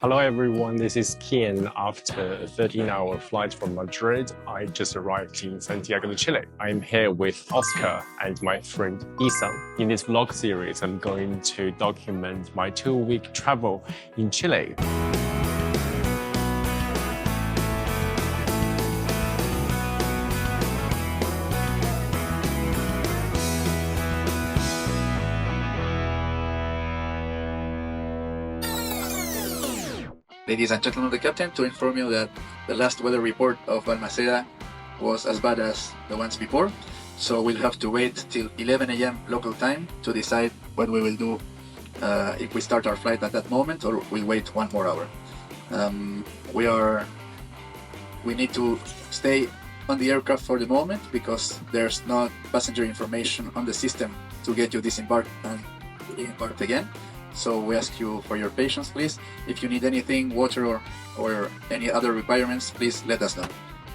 Hello everyone, this is Kian. After a 13-hour flight from Madrid, I just arrived in Santiago de Chile. I'm here with Oscar and my friend Aysén. In this vlog series, I'm going to document my 2-week travel in Chile. Ladies and gentlemen of the captain, to inform you that the last weather report of Balmaceda was as bad as the ones before, so we'll have to wait till 11 a.m. local time to decide what we will do, if we start our flight at that moment or we'll wait 1 more hour. We need to stay on the aircraft for the moment because there's not passenger information on the system to get you disembarked and embarked again. So we ask you for your patience, please. If you need anything, water or any other requirements, please let us know.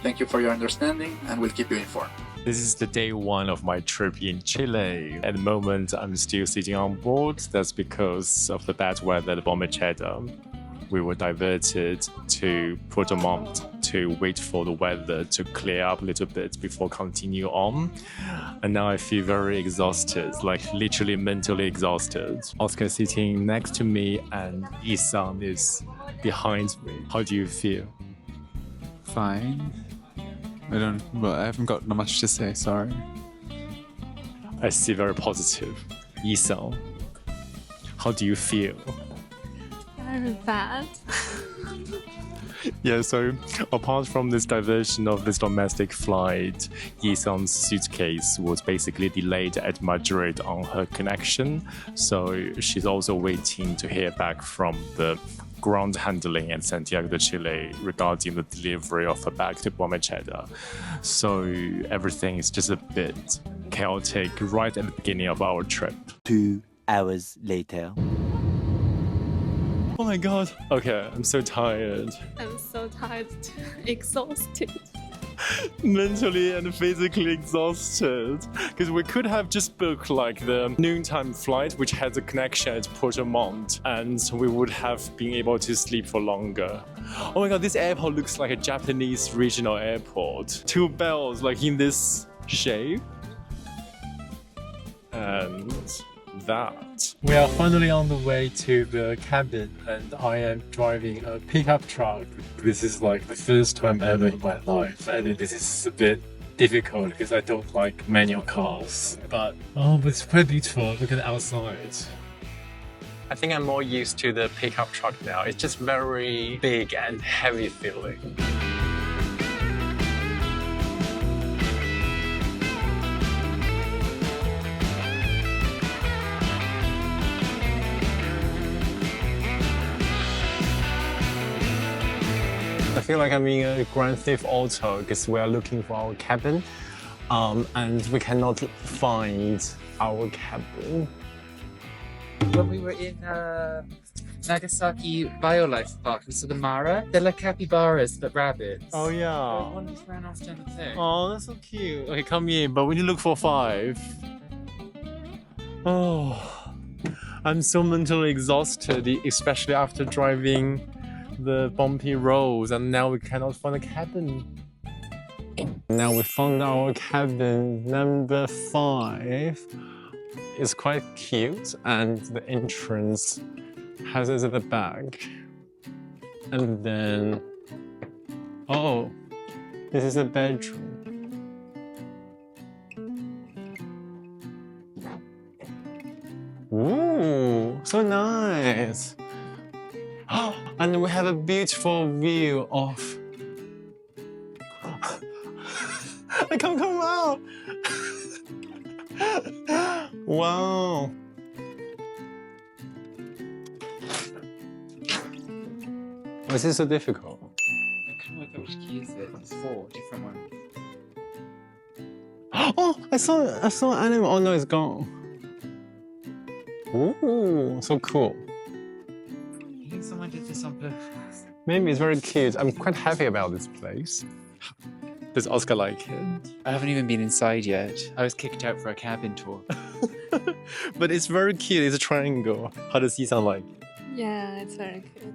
Thank you for your understanding and we'll keep you informed. This is the day 1 of my trip in Chile. At the moment, I'm still sitting on board. That's because of the bad weather at Balmaceda. We were diverted to Puerto to wait for the weather to clear up a little bit before continue on. And now I feel very exhausted, like literally mentally exhausted. Oscar sitting next to me and Aysén is behind me. How do you feel? Fine. I haven't got much to say, sorry. I see very positive. Aysén, how do you feel? Very bad. Yeah, so apart from this diversion of this domestic flight, Aysén's suitcase was basically delayed at Madrid on her connection. So she's also waiting to hear back from the ground handling at Santiago de Chile regarding the delivery of her bag to Balmaceda. So everything is just a bit chaotic right at the beginning of our trip. 2 hours later. Oh my god. Okay, I'm so tired. I'm so tired, exhausted. Mentally and physically exhausted. Because we could have just booked like the noontime flight, which has a connection at Puerto, and we would have been able to sleep for longer. Oh my god, this airport looks like a Japanese regional airport. 2 bells like in this shape. And that. We are finally on the way to the cabin and I am driving a pickup truck. This is like the first time ever in my life and this is a bit difficult because I don't like manual cars. But it's quite beautiful. Look at the outside. I think I'm more used to the pickup truck now. It's just very big and heavy feeling. I feel like I'm in a Grand Theft Auto because we are looking for our cabin and we cannot find our cabin. When we were in Nagasaki Biolife Park, we saw the Mara. They're like capybaras, but rabbits. Oh yeah. One just ran off down the thing. Oh, that's so cute. Okay, come in, but we need to look for 5. Oh, I'm so mentally exhausted, especially after driving the bumpy roads, and now we cannot find a cabin. Now we found our cabin number 5. It's quite cute, and the entrance has it at the back. And then, oh, this is a bedroom. Ooh, so nice. And we have a beautiful view of... I can't come out! Wow! Why is this so difficult? I couldn't work out which key is it. There's 4 different ones. Oh, I saw an animal. Oh no, it's gone. Ooh, so cool. You think someone did this on purpose? Maybe it's very cute. I'm quite happy about this place. Does Oscar like it? I haven't even been inside yet. I was kicked out for a cabin tour. But it's very cute. It's a triangle. How does Aysén like? Yeah, it's very good.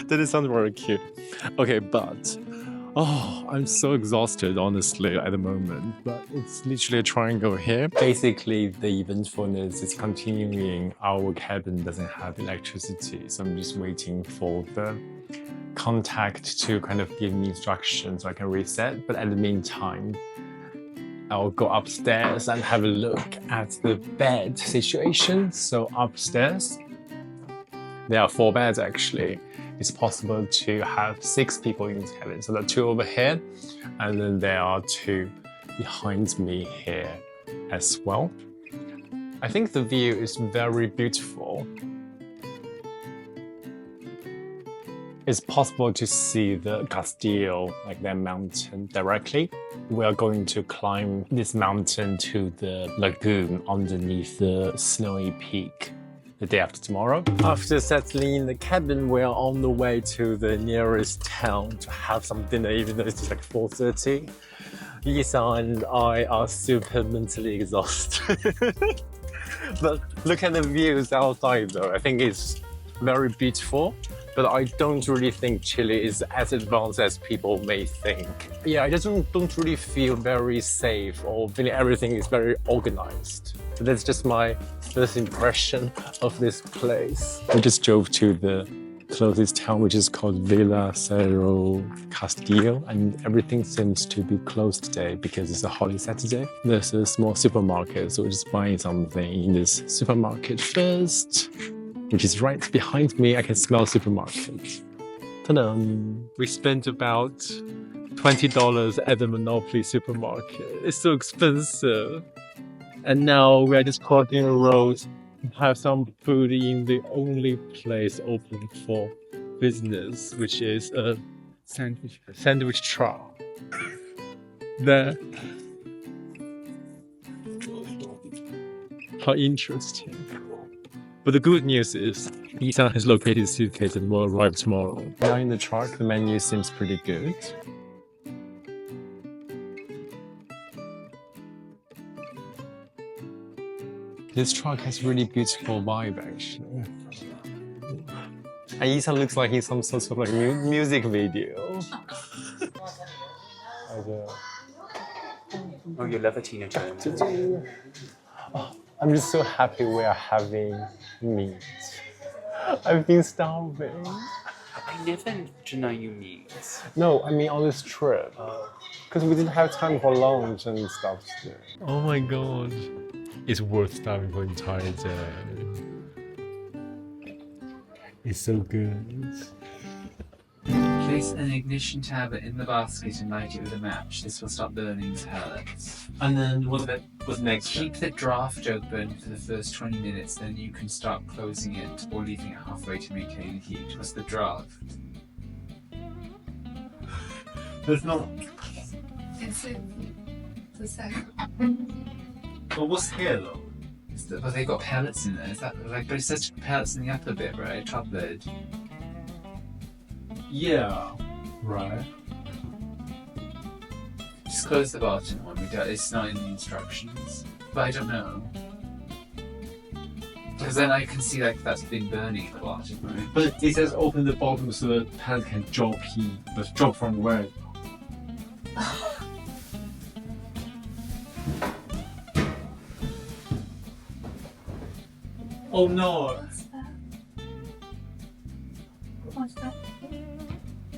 That sounds very cute. Okay, but I'm so exhausted, honestly, at the moment. But it's literally a triangle here. Basically, the eventfulness is continuing. Our cabin doesn't have electricity, so I'm just waiting for the contact to kind of give me instructions so I can reset. But at the meantime, I'll go upstairs and have a look at the bed situation. So upstairs, there are 4 beds actually. It's possible to have 6 people in this cabin. So there are 2 over here, and then there are 2 behind me here as well. I think the view is very beautiful. It's possible to see the Castillo, like that mountain, directly. We are going to climb this mountain to the lagoon underneath the snowy peak the day after tomorrow. After settling in the cabin, we are on the way to the nearest town to have some dinner, even though it's just like 4:30. Isa and I are super mentally exhausted. But look at the views outside though. I think it's very beautiful. But I don't really think Chile is as advanced as people may think. Yeah, I just don't really feel very safe or feeling everything is very organized. So that's just my first impression of this place. We just drove to the closest town, which is called Villa Cerro Castillo, and everything seems to be closed today because it's a holiday Saturday. There's a small supermarket, so we're just buying something in this supermarket first, which is right behind me. I can smell supermarket. Ta-da! We spent about $20 at the Monopoly supermarket. It's so expensive. And now we are just crossing the road and have some food in the only place open for business, which is a sandwich truck. There. How interesting. But the good news is, Isa has located his suitcase and will arrive tomorrow. Now in the truck, the menu seems pretty good. This truck has really beautiful vibe actually. And Isa looks like he's some sort of like music video. Oh, you love a Tina Turner. I'm just so happy we are having meat. I've been starving. I never deny you meat. No, I mean on this trip. Because we didn't have time for lunch and stuff still. Oh my god. It's worth starving for the entire day. It's so good. Place an ignition tab in the basket and light it with a match. This will stop burning pellets. And then what's next? Keep the draft open for the first 20 minutes, then you can start closing it or leaving it halfway to maintain heat. What's the draft? There's not. It's the second. But what's here though? But they got pellets in there. Is that like? But it says pellets in the upper bit, right? Top lid. Yeah. Right. Just close the bottom one. It's not in the instructions, but I don't know. Because then I can see like that's been burning a lot, right? But it says open the bottom so the pan can drop heat. But drop from where? Oh no! What's that?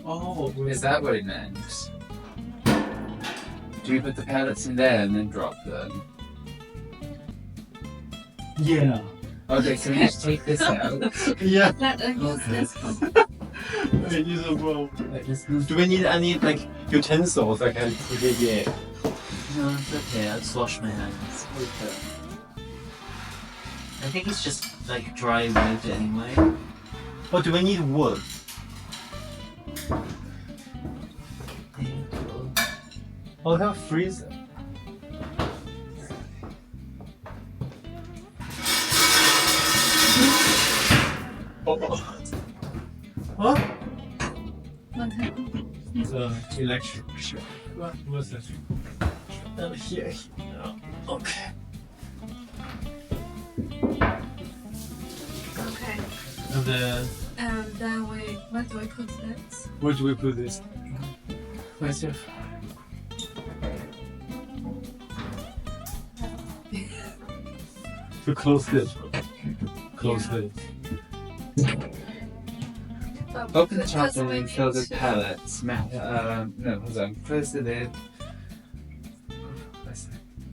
Oh, Is that what it meant? Do you put the pellets in there and then drop them? yeah. Okay, so we need to take this out. Yeah. Let us use this one. It is a bowl. Like this. Do we need any like utensils I can put it in? No, it's okay. I'll just wash my hands. Okay. I think it's just like dry wood anyway. Or do we need wood? Oh, that freezer. Oh. Huh? What happened? The electric shock. What's that? Here. Okay. Okay. then And then where do we put this? where do we put this? Where's your to close this. Close this. Open the top Because and we then fill need with to- pellets. No, hold on. Close the lid.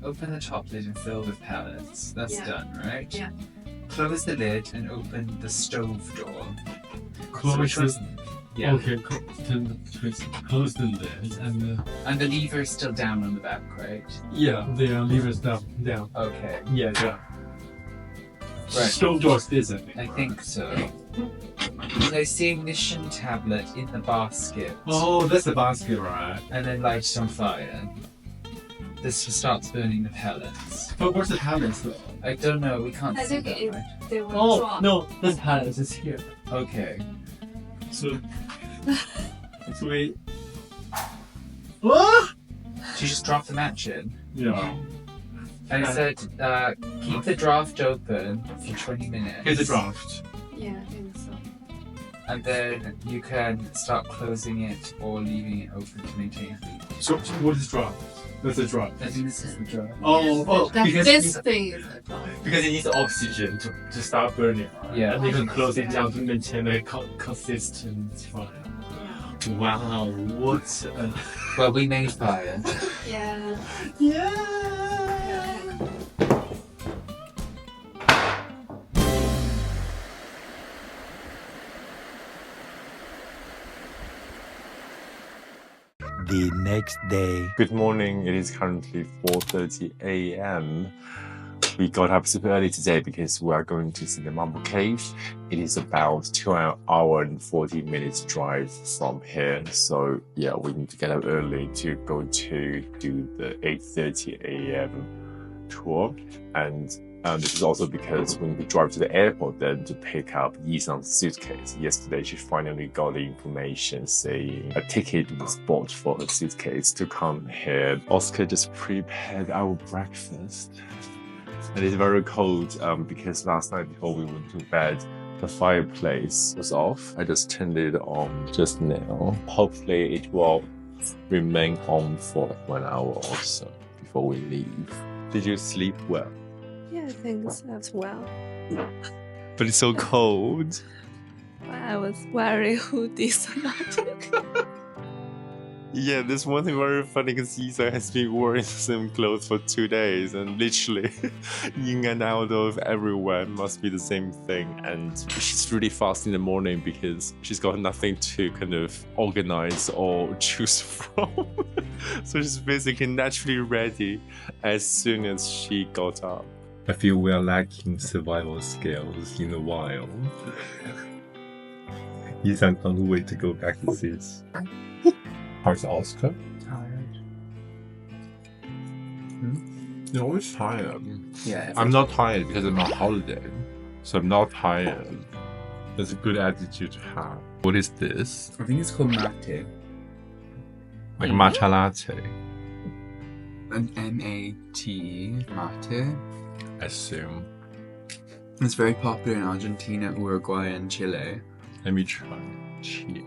Open the top lid and fill with pellets. That's Yeah. done, right? Yeah. Close the lid and open the stove door. Close which this. one's- Yeah. Okay, close the lid and And the lever is still down on the back, right? yeah, the levers down. Okay. Yeah. Right. Stove doors this I think. I think so. Place the ignition tablet in the basket. Oh, that's the basket, right? And then light it on fire. This starts burning the pellets. But where's the pallets though? I don't know, we can't I see think that, it, right? they will Oh drop. no, this pallets is here. Okay. So we. What? She just dropped the match in. Yeah. And it said, keep the draft open for 20 minutes. Here's the draft. Yeah, I think so. And then you can start closing it or leaving it open to maintain heat. So what is draft? That's a draft. I think this is the draft. Oh, That because this thing is a drop. because it needs oxygen to start burning. Right? Yeah. And you can close it down to maintain a consistent fire. Wow, what a Well, we made fire. Yeah. The next day. Good morning. It is currently 4:30 a.m. We got up super early today because we are going to see the Mármol cave. It is about 2 hour and 40 minutes drive from here. So yeah, we need to get up early to go to do the 8:30 a.m. tour. And this is also because we need to drive to the airport then to pick up Yisang's suitcase. Yesterday, she finally got the information saying a ticket was bought for her suitcase to come here. Oscar just prepared our breakfast. And it's very cold because last night before we went to bed, the fireplace was off. I just turned it on just now. Hopefully it will remain on for 1 hour or so before we leave. Did you sleep well? Yeah, I think so as well. But it's so cold. I was wearing hoodies and Yeah, there's one thing very funny because Isa has been wearing the same clothes for 2 days and literally in and out of everywhere must be the same thing. And she's really fast in the morning because she's got nothing to kind of organize or choose from. So she's basically naturally ready as soon as she got up. I feel we are lacking survival skills in the wild. Isa can't wait to go back to this. How's Oscar? Tired. You're always tired. Yeah. I'm not tired because I'm on holiday. So I'm not tired. That's a good attitude to have. What is this? I think it's called mate. Like a matcha latte, An M-A-T-E, mate. I assume. It's very popular in Argentina, Uruguay, and Chile. Let me try. Cheers.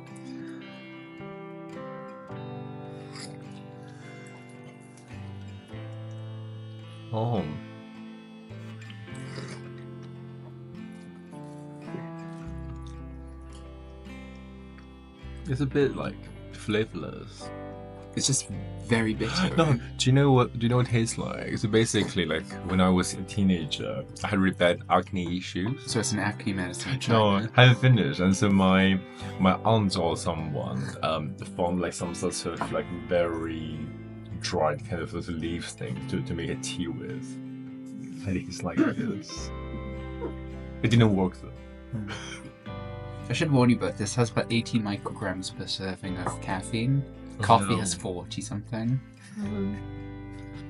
Oh. It's a bit like flavorless. It's just very bitter. No, do you know what it tastes like? So basically, like when I was a teenager, I had really bad acne issues. So it's an acne medicine. in No, China. I haven't finished. And so my aunt or someone found like some sort of like very dried kind of those leaves thing to make a tea with. I think it's like this. It didn't work though. I should warn you, but this has about 18 micrograms per serving of caffeine. Coffee no. has 40 something.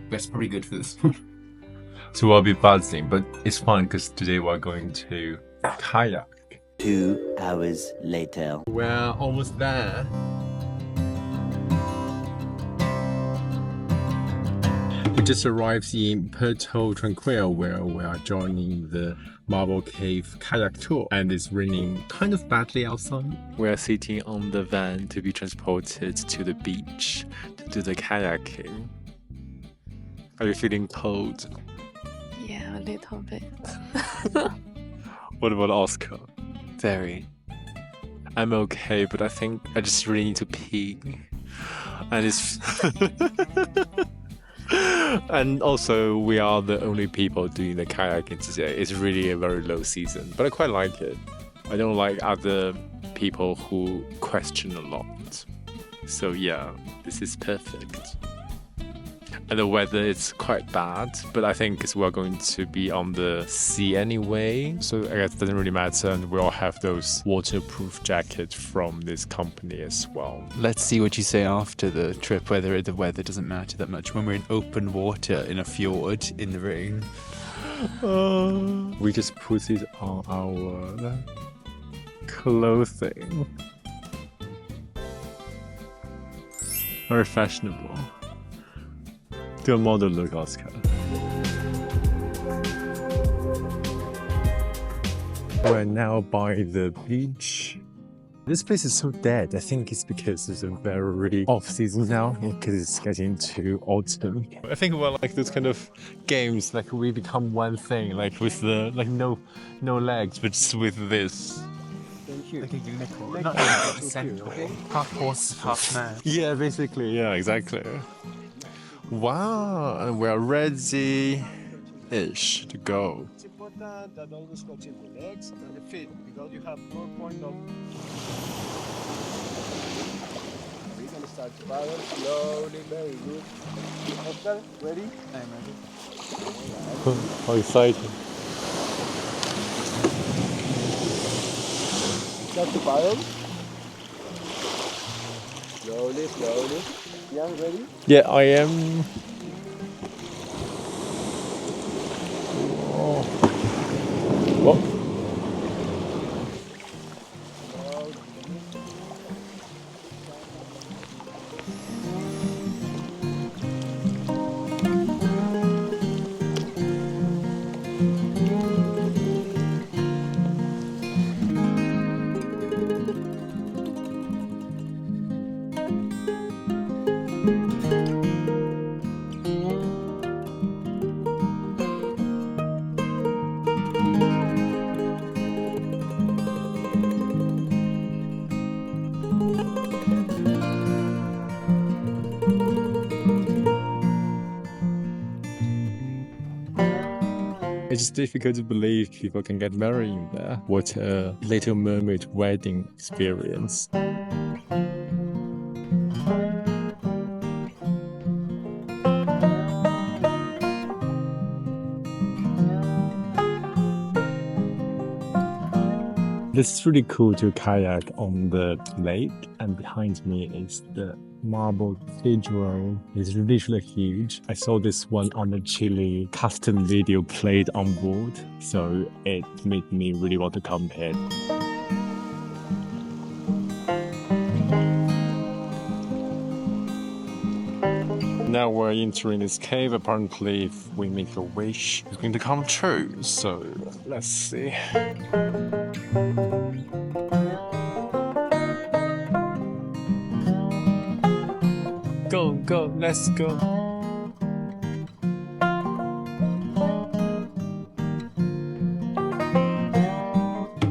But it's probably good for this. So I'll be buzzing, but it's fun because today we're going to kayak. 2 hours later. We're almost there. We just arrived in Puerto Tranquilo where we are joining the marble cave kayak tour, and it's raining kind of badly outside. We are sitting on the van to be transported to the beach to do the kayaking. Are you feeling cold? Yeah, a little bit. What about Oscar? Very. I'm okay, but I think I just really need to pee. And it's and also we are the only people doing the kayaking today. It's really a very low season, but I quite like it. I don't like other people who question a lot. So yeah, this is perfect. And the weather is quite bad, but I think we're going to be on the sea anyway, so I guess it doesn't really matter, and we all have those waterproof jackets from this company as well. Let's see what you say after the trip, whether the weather doesn't matter that much when we're in open water in a fjord in the rain. We just put it on our clothing. Very fashionable. Do a model look, Oscar. We're now by the beach. This place is so dead. I think it's because it's a very off season now, because it's getting to autumn. I think we're like those kind of games, like we become one thing, like with the no legs, but just with this. Like a unicorn. Not a centaur. Half horse, half man. Yeah, basically. Yeah, exactly. Wow, and we're ready-ish to go. It's important that always coaching with legs and the feet because you have more point of. We're gonna start to paddle slowly, very good. Oscar, ready? I'm ready. How exciting. Start to paddle. Slowly, slowly. Yeah, ready? Yeah, I am. Oh. What? It's difficult to believe people can get married in there. What a Little Mermaid wedding experience. This is really cool to kayak on the lake, and behind me is the marble cathedral. It's literally huge. I saw this one on the Chile custom video played on board, so it made me really want to come here. Now we're entering this cave. Apparently, if we make a wish, it's going to come true. So let's see. Go, let's go.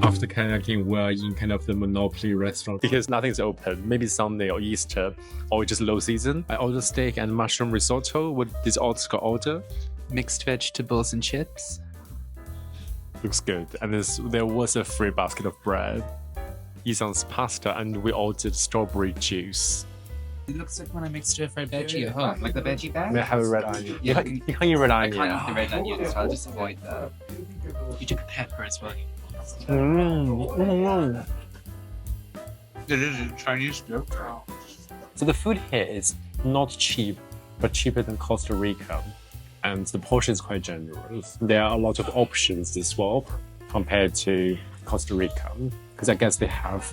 After kayaking, we're in kind of the Monopoly restaurant because nothing's open. Maybe Sunday or Easter or just low season. I ordered steak and mushroom risotto. What did Oscar order? Mixed vegetables and chips. Looks good. And there was a free basket of bread. Isan's pasta, and we ordered strawberry juice. It looks like when I make stir-fried veggie at home, like the veggie bag. May I have a red onion? Yeah, You can't eat red I onion. can't eat the red onion, so I'll just avoid that. You took pepper as well. This is Chinese stuff. So the food here is not cheap, but cheaper than Costa Rica. And the portion is quite generous. There are a lot of options as well compared to Costa Rica. Because I guess they have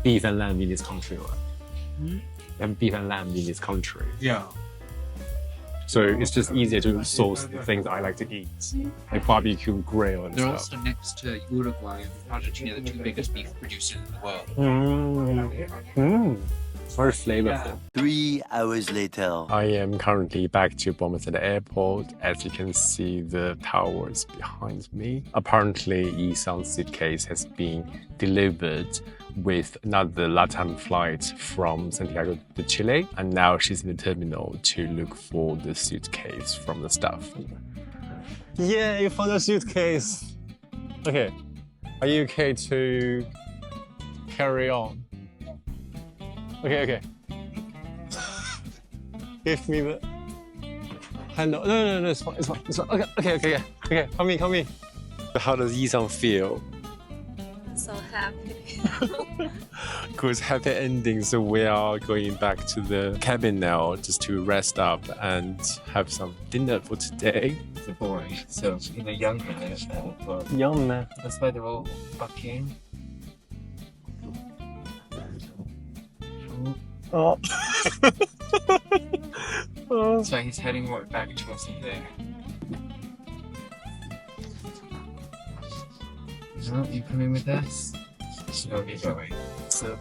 beef and lamb in this country, right? And beef and lamb in this country. Yeah. So it's just easier to source the things I like to eat, like barbecue, grill, and They're stuff. also next to Uruguay and Argentina, the two biggest beef producers in the world. Very flavorful. 3 hours later. I am currently back to Balmaceda Airport. As you can see, the towers behind me. Apparently, Aysén's suitcase has been delivered with another LATAM flight from Santiago to Chile, and now she's in the terminal to look for the suitcase from the staff. Yay, for the suitcase! Okay, are you okay to carry on? Okay. Give me the handle. No, it's fine. Okay. Come in. How does Aysén feel? So happy. Good, happy ending. So we are going back to the cabin now just to rest up and have some dinner for today. It's a boy, so in a young man, but Yum. that's why they're all fucking. Oh. So he's heading back towards there. So you coming with us? Okay, going. So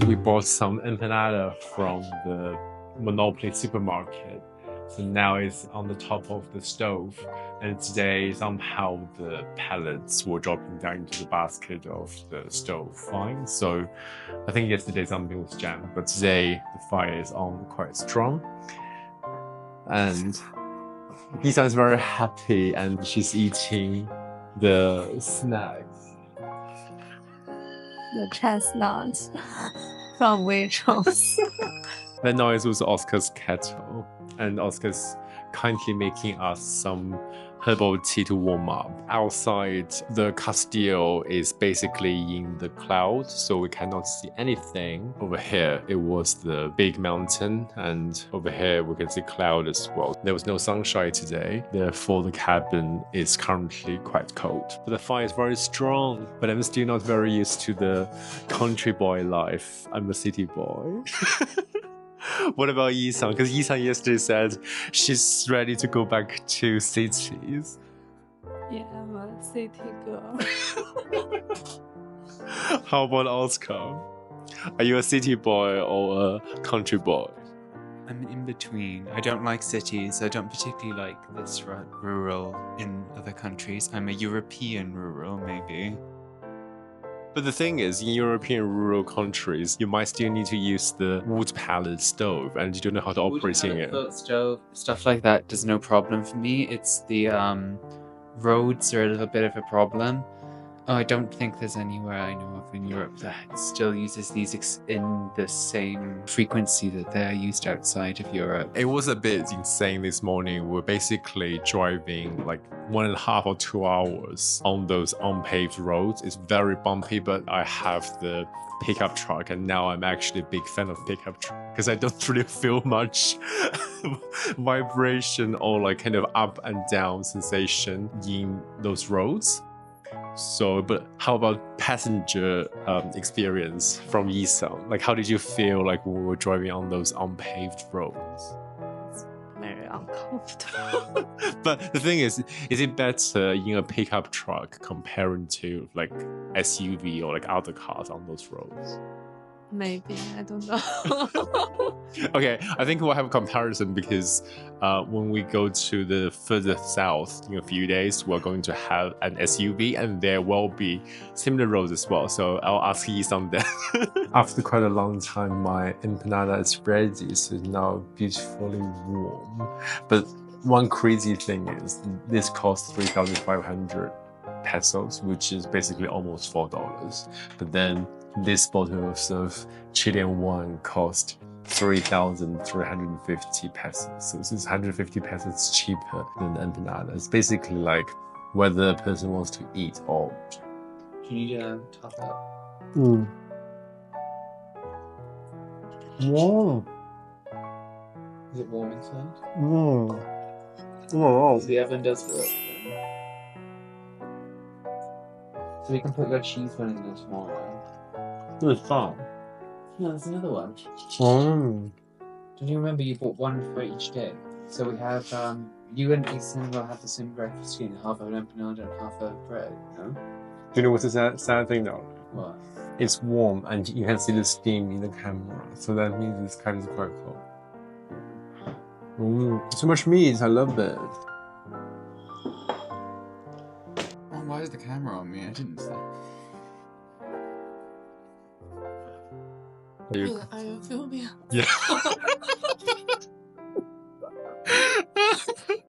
We bought some empanada from the Monopoly supermarket. So now it's on the top of the stove. And today, somehow the pellets were dropping down into the basket of the stove. Fine. So I think yesterday something was jammed, but today the fire is on quite strong. And Aysén is very happy and she's eating the snacks. The chestnuts from Waitrose. That noise was Oscar's kettle, and Oscar's kindly making us some herbal tea to warm up. Outside, the Castillo is basically in the cloud, so we cannot see anything. Over here, it was the big mountain, and over here we can see cloud as well. There was no sunshine today, therefore the cabin is currently quite cold. But the fire is very strong, but I'm still not very used to the country boy life. I'm a city boy. What about Aysén? Because Aysén yesterday said she's ready to go back to cities. Yeah, I'm a city girl. How about Oscar? Are you a city boy or a country boy? I'm in between. I don't like cities. I don't particularly like this rural in other countries. I'm a European rural, maybe. But the thing is, in European rural countries, you might still need to use the wood pellet stove, and you don't know how to operate in it. Stove, stuff like that does no problem for me. It's the roads are a little bit of a problem. Oh, I don't think there's anywhere I know of in Europe that still uses these in the same frequency that they're used outside of Europe. It was a bit insane this morning. We're basically driving like 1.5 or 2 hours on those unpaved roads. It's very bumpy, but I have the pickup truck, and now I'm actually a big fan of pickup truck because I don't really feel much vibration or like kind of up and down sensation in those roads. So, but how about passenger experience from Aysén? Like, how did you feel like when we were driving on those unpaved roads? Very uncomfortable. But the thing is it better in a pickup truck comparing to like SUV or like other cars on those roads? Maybe, I don't know. Okay, I think we'll have a comparison because when we go to the further south in a few days, we're going to have an SUV and there will be similar roads as well. So I'll ask Aysén then. After quite a long time, my empanada is ready, so it's now beautifully warm. But one crazy thing is this costs 3,500 pesos, which is basically almost $4. But then this bottle of Chilean wine cost 3,350 pesos. So it's 150 pesos cheaper than empanada. It's basically like whether a person wants to eat or. do you need to top up? Wow. Is it warm inside? Wow. The oven does work. So we can put your cheese one in there tomorrow. It's fun. No, there's another one. Oh. Don't you remember you bought one for each day? So we have you and Aysén will have the same breakfast scene, half of an empanada and half a bread, no? Do you know what's the sad thing though? What? It's warm and you can see the steam in the camera, so that means it's kind of quite cool. So much meat, I love it. Oh, why is the camera on me? I didn't say. You... Are you filming? Yeah.